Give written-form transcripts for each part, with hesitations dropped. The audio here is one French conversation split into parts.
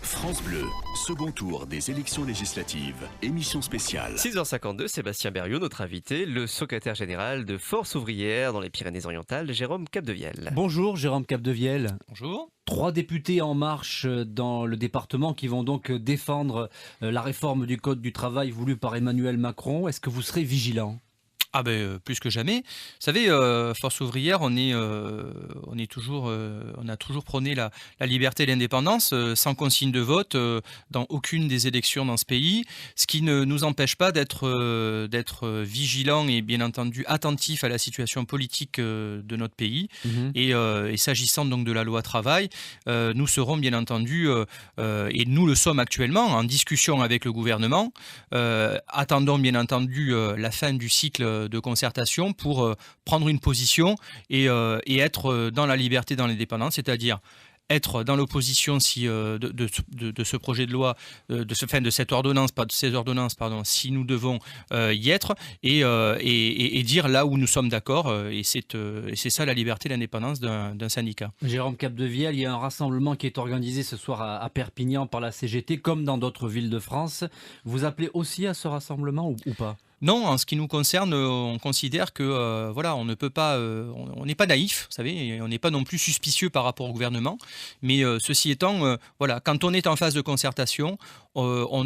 France Bleu, second tour des élections législatives, émission spéciale. 6h52, Sébastien Berriot, notre invité, le secrétaire général de Force ouvrière dans les Pyrénées-Orientales, Jérôme Capdevielle. Bonjour Jérôme Capdevielle. Bonjour. 3 députés En Marche dans le département qui vont donc défendre la réforme du Code du travail voulue par Emmanuel Macron. Est-ce que vous serez vigilant ? Plus que jamais. Vous savez, Force ouvrière, on a toujours prôné la liberté et l'indépendance, sans consigne de vote, dans aucune des élections dans ce pays, ce qui ne nous empêche pas d'être vigilants et bien entendu attentifs à la situation politique de notre pays. Et s'agissant donc de la loi travail, nous serons bien entendu, et nous le sommes actuellement, en discussion avec le gouvernement. Attendons bien entendu la fin du cycle de concertation pour prendre une position et être dans la liberté, dans l'indépendance, c'est-à-dire être dans l'opposition de ce projet de loi, de cette ordonnance, pas de ces ordonnances, pardon, si nous devons y être, et dire là où nous sommes d'accord, et c'est ça la liberté et l'indépendance d'un syndicat. Jérôme Capdevielle, il y a un rassemblement qui est organisé ce soir à Perpignan par la CGT, comme dans d'autres villes de France. Vous appelez aussi à ce rassemblement ou pas ? Non, en ce qui nous concerne, on considère que on ne peut pas, on n'est pas naïf, vous savez, et on n'est pas non plus suspicieux par rapport au gouvernement. Mais ceci étant, quand on est en phase de concertation, on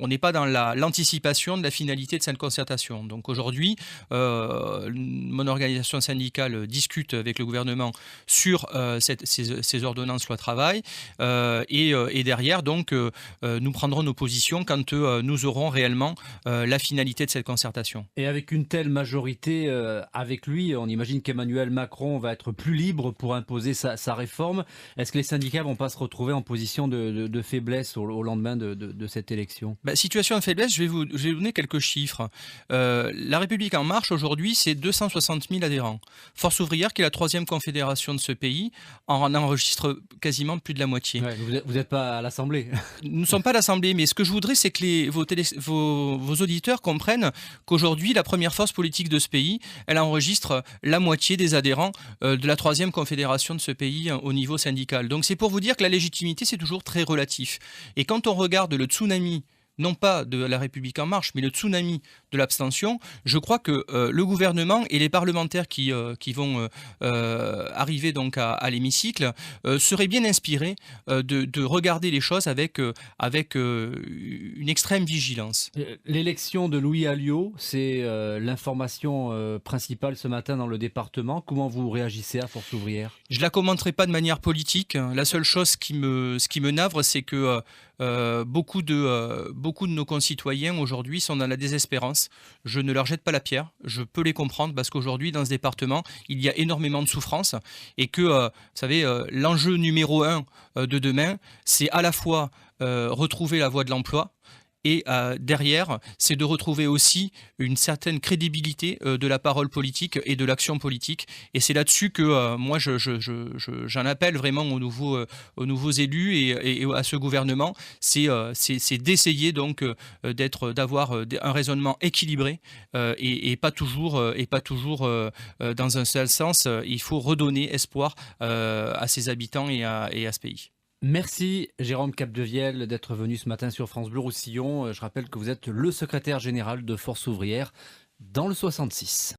n'est pas dans l'anticipation de la finalité de cette concertation. Donc aujourd'hui, mon organisation syndicale discute avec le gouvernement sur ces ordonnances loi travail, et derrière, donc, nous prendrons nos positions quand nous aurons réellement la finalité de cette concertation. Et avec une telle majorité avec lui, on imagine qu'Emmanuel Macron va être plus libre pour imposer sa réforme. Est-ce que les syndicats ne vont pas se retrouver en position de faiblesse au lendemain de cette élection ? Situation de faiblesse, je vais vous donner quelques chiffres. La République En Marche, aujourd'hui, c'est 260 000 adhérents. Force ouvrière, qui est la 3e confédération de ce pays, en enregistre quasiment plus de la moitié. Ouais, vous n'êtes pas à l'Assemblée. Nous ne sommes pas à l'Assemblée, mais ce que je voudrais, c'est que vos auditeurs comprennent qu'aujourd'hui, la première force politique de ce pays, elle enregistre la moitié des adhérents de la 3e confédération de ce pays au niveau syndical. Donc c'est pour vous dire que la légitimité, c'est toujours très relatif. Et quand on regarde le tsunami, non pas de la République En Marche, mais le tsunami de l'abstention, je crois que le gouvernement et les parlementaires qui vont arriver donc à l'hémicycle seraient bien inspirés de regarder les choses avec une extrême vigilance. L'élection de Louis Alliot, c'est l'information principale ce matin dans le département. Comment vous réagissez à Force ouvrière ? Je ne la commenterai pas de manière politique. La seule chose qui me navre, c'est que beaucoup de nos concitoyens aujourd'hui sont dans la désespérance. Je ne leur jette pas la pierre, je peux les comprendre parce qu'aujourd'hui dans ce département il y a énormément de souffrance et que vous savez, l'enjeu numéro 1 de demain, c'est à la fois retrouver la voie de l'emploi, et derrière, c'est de retrouver aussi une certaine crédibilité de la parole politique et de l'action politique. Et c'est là-dessus que moi, j'en appelle vraiment aux nouveaux élus et à ce gouvernement. C'est d'essayer donc d'avoir un raisonnement équilibré et pas toujours dans un seul sens. Il faut redonner espoir à ses habitants et à ce pays. Merci Jérôme Capdevielle d'être venu ce matin sur France Bleu Roussillon. Je rappelle que vous êtes le secrétaire général de Force ouvrière dans le 66.